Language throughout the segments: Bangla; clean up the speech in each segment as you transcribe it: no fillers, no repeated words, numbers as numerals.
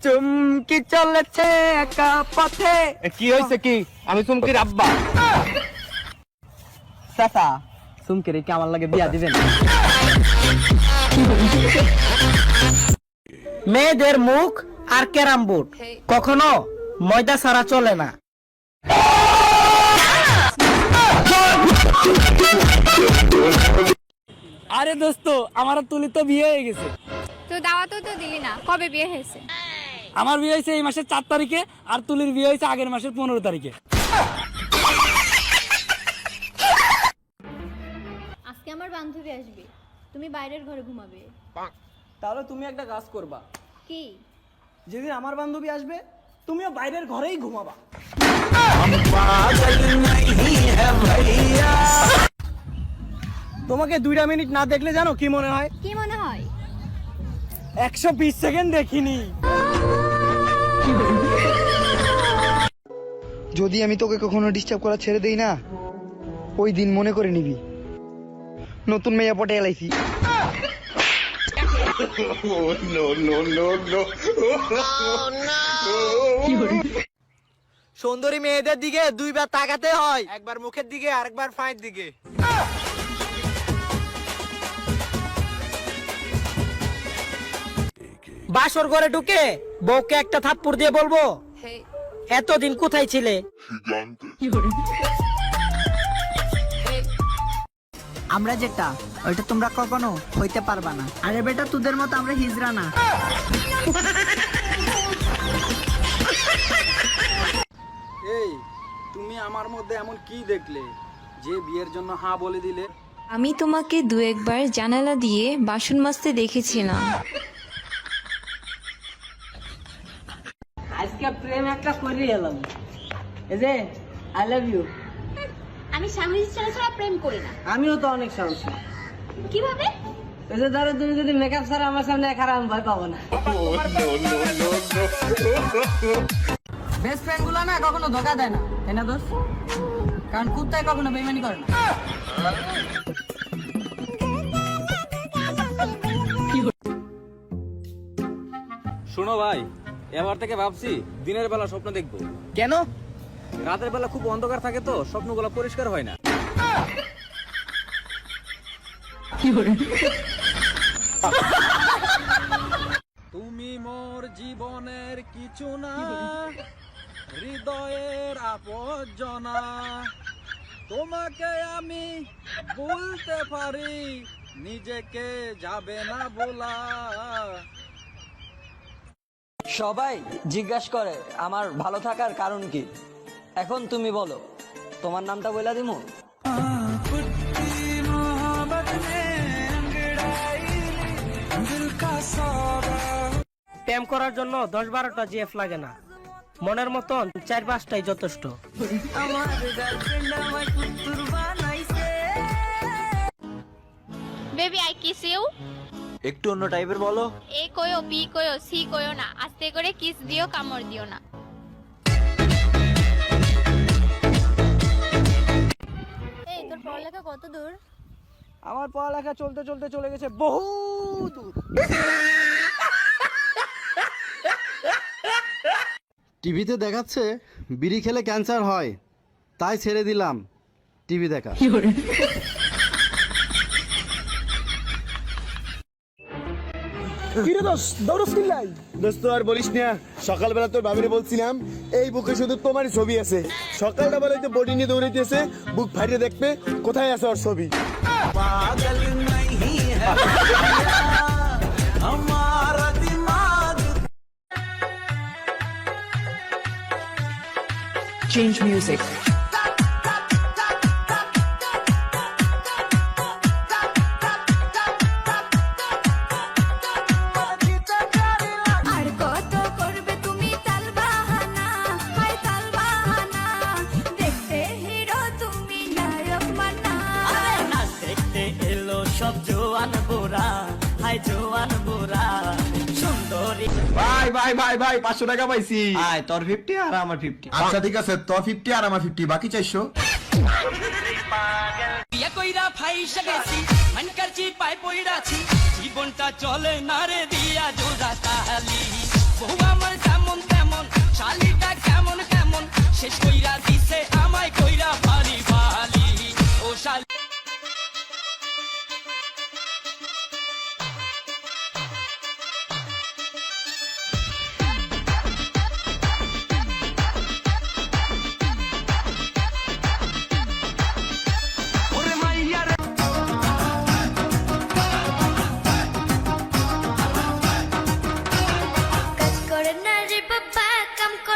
চুমকি চলেছে একা পথে। কি হয়েছে কি? আমি চুমকির আব্বা। চাচা চুমকির কি আমার লাগে বিয়া দিবেন? মেয়েদের মুখ আর ক্যারাম বোর্ড কখনো ময়দা ছাড়া চলে না। আরে দোস্ত, আমার তুলি তো বিয়ে হয়ে গেছে। তো দাওয়াতও তো দিলি না, কবে বিয়ে হয়েছে? আমার বিয়ে হয়েছে এই মাসের 4 তারিখে, আর তুলির বিয়ে হয়েছে আগের মাসের 15 তারিখে। আজকে আমার বান্ধবী আসবে, তুমি বাইরের ঘরে ঘুমাবে। তাহলে তুমি একটা কাজ করবা, কি? যেদিন আমার বান্ধবী আসবে তুমিও বাইরের ঘরেই ঘুমাবা। তোমাকে 2 মিনিট না দেখলে জানো কি মনে হয়? কি মনে হয়? 120 সেকেন্ড দেখিনি। যদি আমি তোকে কখনো ডিস্টার্ব করা ছেড়ে দেই না, ওই দিন মনে করে নিবি নতুন মেয়ে পটে এলাইছি। সুন্দরী মেয়েদের দিকে 2 বার তাকাতে হয়, একবার মুখের দিকে আরেকবার ফাঁয়ের দিকে। বাসর ঘরে ঢুকে বউকে একটা থাপ্পড় দিয়ে বলবো, এতদিন কোথায় ছিলে? আমরা যেটা ওইটা তোমরা কখনো হইতে পারবা না। আরে বেটা, তোদের মতো আমরা হিজড়া না। এই তুমি আমার মধ্যে এমন কি দেখলে যে বিয়ের জন্য হ্যাঁ বলে দিলে? আমি তোমাকে 2-1 বার জানালা দিয়ে বাসন মাজতে দেখেছিলাম। আজকে প্রেম একটা করে এলাম, এই যে আই লাভ ইউ। আমি স্বামীর ছেলে ছাড়া প্রেম করি না। আমিও তো অনেক সাহসী। কিভাবে? এই যে ধরো তুমি যদি মেকআপ ছাড়া আমার সামনে খারাপ, আমি ভয় পাবো না। বেস্ট ফ্রেন্ড গুলা না কখনো ধোকা দেয় না, তাই না দোস্ত? কারণ কুত্তায় কখনো বেইমানি করে না। শোনো ভাই, এবার থেকে ভাবছি দিনের বেলা স্বপ্ন দেখবো। কেন? রাতের বেলা খুব অন্ধকার থাকে তো স্বপ্নগুলো পরিষ্কার হয় না। তুমি মোর জীবনের কিছু না, হৃদয়ের আপজ্জনা। তোমাকে আমি বলতে পারি, নিজেকে যাবে না বলা। সবাই জিজ্ঞাসা করে আমার ভালো থাকার কারণ কি। এখন তুমি বলো, তোমার নামটা বইলা দিমু? প্রেম করার জন্য 10-12টা জিএফ লাগে না, মনের মতন 4-5টাই যথেষ্ট। Baby I kiss you. একটু অন্য টাইপের বলো। এ কয়ো, বি কয়ো, সি কয়ো না, আস্তে করে কিস দিও, কামড় দিও না। এই তোর পড়ালেখা কত দূর? আমার পড়ালেখা চলতে চলতে চলে গেছে বহু দূর। টিভিতে দেখাচ্ছে বিড়ি খেলে ক্যান্সার হয়, তাই ছেড়ে দিলাম টিভি দেখা। দোস্ত আর বলিস না, সকালবেলা তোর ভাবিরে বলছিলাম এই বুকে শুধু তোমারই ছবি আছে। সকালটা বেলা তো বডি নিয়ে দৌড়াইতেছে, বুক ফাটিয়ে দেখবে কোথায় আছে ওর ছবি। Change music. আর কত করবে তুমি তালবাহানা, হাই তালবাহানা, দেখতে হিরো তুমি নায়ক মানা। দেখতে এলো সব জোয়ান বোরা, হাই জোয়ান বোরা, সুন্দরী। ভাই ভাই ভাই ভাই 500 টাকা পাইছি। আয় তোর 50 আর আমার 50। আচ্ছা ঠিক আছে, তোর 50 আর আমার 50, বাকি 400। বিয়া কইরা ফাইসা গেছি, মানকার জি পায় পইড়াছি, জীবনটা চলে না রে দিয়া জোড়া তালি। বহু আমার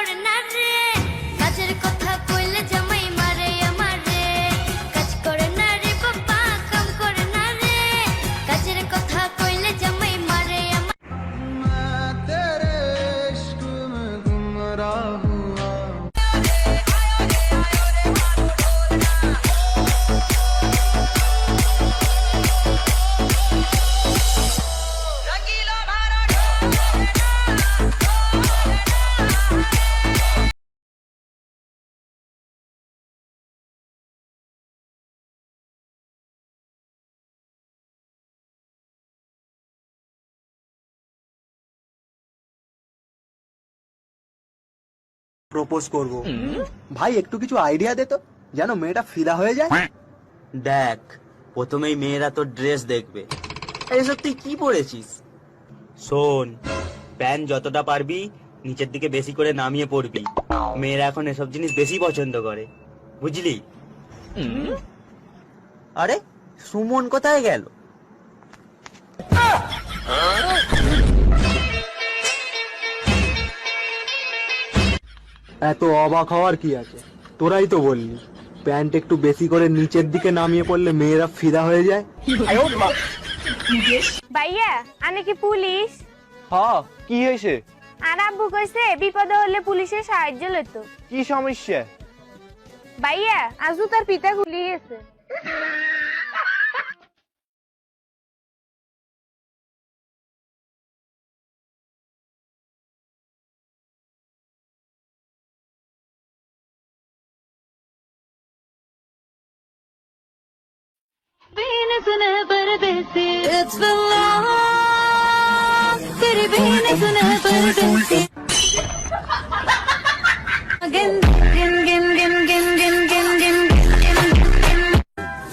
করে না রে কাজের কথা কইলে জামাই মারে আমারে কাজ করে না রে বাবা কাম করে না রে কাজের কথা কইলে জামাই মারে প্রপোজ করব ভাই একটু কিছু আইডিয়া দে তো যেন মেয়েটা ফিদা হয়ে যায়। দেখ, প্রথমেই মেয়েরা তোর ড্রেস দেখবে, এসব তুই কি পরেছিস। শোন, প্যান্ট যতটা পারবি নিচের দিকে বেশি করে নামিয়ে পড়বি, মেয়েরা এখন এসব জিনিস বেশি পছন্দ করে, বুঝলি? আরে সুমন কোথায় গেল? এত অবাক হওয়ার কি আছে, তোরাই তো বললি প্যান্ট একটু বেশি করে নিচের দিকে নামিয়ে পড়লে মেয়েরা ফিদা হয়ে যায়। ভাইয়া আনে কি পুলিশ? হ্যাঁ, কি হয়েছে? আর আব্বু কইছে বিপদে হলে পুলিশের সাহায্য লইত। কি সমস্যা? ভাইয়া আজু তার পিতা গুলি গেছে। It's been long, तेरे बिन सुने परदेसी। Again, gin, gin, gin, gin, gin, gin, gin, gin, gin.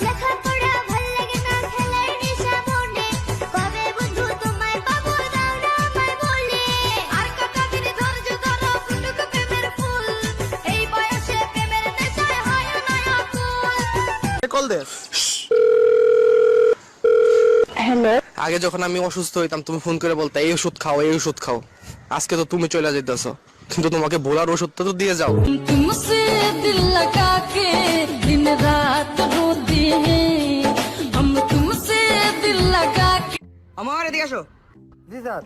লেখা পড়া ভাল লাগে না খেলার নেশা মনে, কবে বন্ধু তোমায় পাবো দাও না আমায় বলে। আর কত দিন ধৈর্য ধরো ফুটুক প্রেমের ফুল, এই বয়সে প্রেমের নেশায় হয় না আকুল। কল দে। হ্যালো, আগে যখন আমি অসুস্থ হইতাম তুমি ফোন করে বলতে এই ওষুধ খাও এই ওষুধ খাও, আজকে তো তুমি চলে যেতেছো, কিন্তু তোমাকে বলার ওষুধটা তো দিয়ে যাও। तुमसे दिल लगा के दिन रात रोते हैं हम तुमसे दिल लगा के। আমার এদিকে আসো। জি স্যার।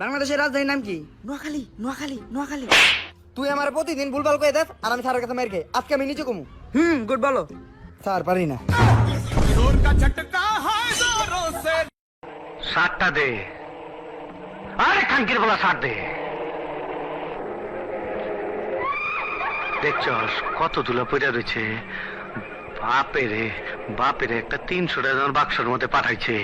বাংলাদেশের রাজধানীর নাম কি? নোয়াখালী, নোয়াখালী, নোয়াখালী। তুই আমার প্রতিদিন ভুলভাল কয়ে দেস আর আমি স্যারের কাছে মেরে খাই। আজকে আমি নিচে কমু। গুড বলো। স্যার পারি না। সাতটা দে, আরে খানকির বলা সাত দে। দেখছস কত ধুলা পড়ে রয়েছে, বাপেরে বাপেরে একটা 300 টাকার বাক্সের মধ্যে পাঠাইছে।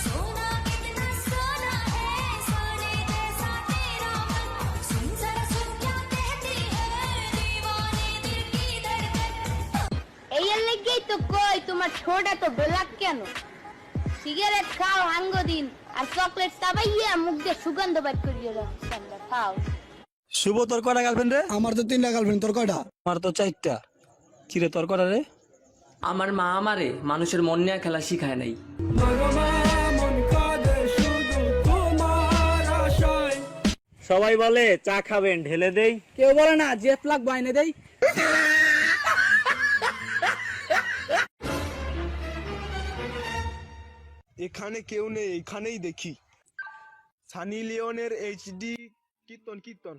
सोना कितना सोना है सोने जैसा तेरा मन, सुन जरा सुन क्या कहती है दीवाने दिल की धड़कन। এই এর লাগেই তো কই তোমার ঠোঁট এত ব্ল্যাক কেন? সিগারেট খাও হাঙ্গ দিন আর চকলেট চাবাইয়া মুখ দিয়ে সুগন্ধ বাইর করিয়ে দাও সামনে খাও। শুভ, তোর কয়টা গার্লফ্রেন্ড রে? আমার তো 3টা গার্লফ্রেন্ড, তোর কয়টা? আমার তো 4টা। কি রে তোর কয়টা রে? আমার মা আমারে মানুষের মন নিয়ে খেলা শিখায় নাই। সবাই বলে চা খাবেন, ঢেলে দেই। কেউ বলে না জেট প্লাগ বাইনে দেই। এখানে কেউ নেই, এখানেই দেখি সানি লিওনের HD কীর্তন।